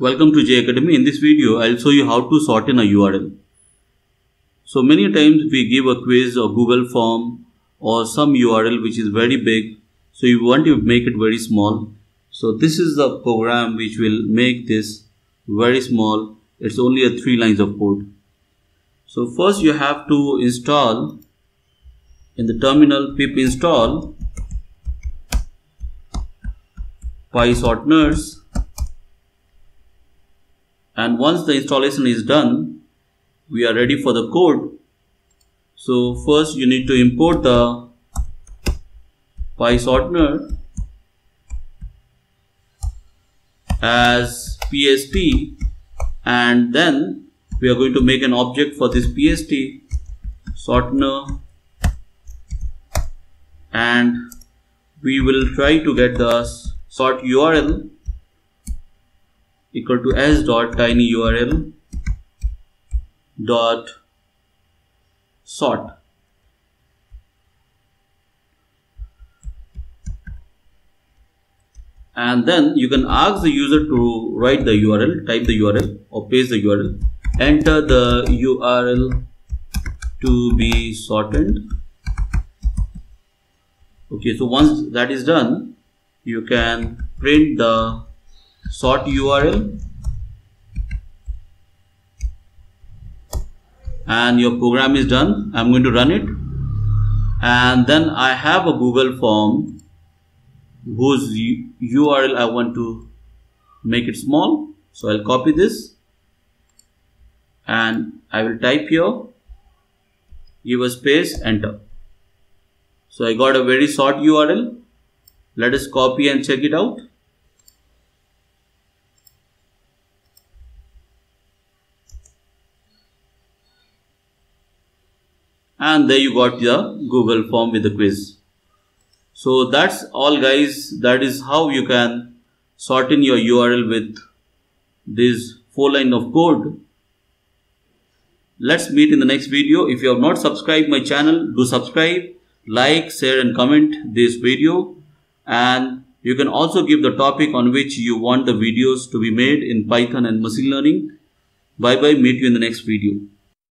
Welcome to J Academy. In this video, I'll show you how to shorten a URL. So many times we give a quiz or Google form or some URL which is very big. So you want to make it very small. So this is the program which will make this very small. It's only a 3 lines of code. So first you have to install in the terminal pip install pyshorteners. And once the installation is done, we are ready for the code. So first you need to import the pyshortener as PST, and then we are going to make an object for this PST shortener, and we will try to get the sort URL equal to s.tinyurl dot sort. And then you can ask the user to write the URL, type the URL or paste the URL, enter the URL to be shortened. Okay, so once that is done, you can print the sort URL and your program is done. I'm going to run it, and then I have a Google form whose URL I want to make it small. So I'll copy this and I will type here, give a space, enter. So I got a very short URL. Let us copy and check it out. And there you got the Google form with the quiz. So that's all, guys. That is how you can shorten your URL with this 4 lines of code. Let's meet in the next video. If you have not subscribed my channel, do subscribe, like, share and comment this video. And you can also give the topic on which you want the videos to be made in Python and machine learning. Bye bye. Meet you in the next video.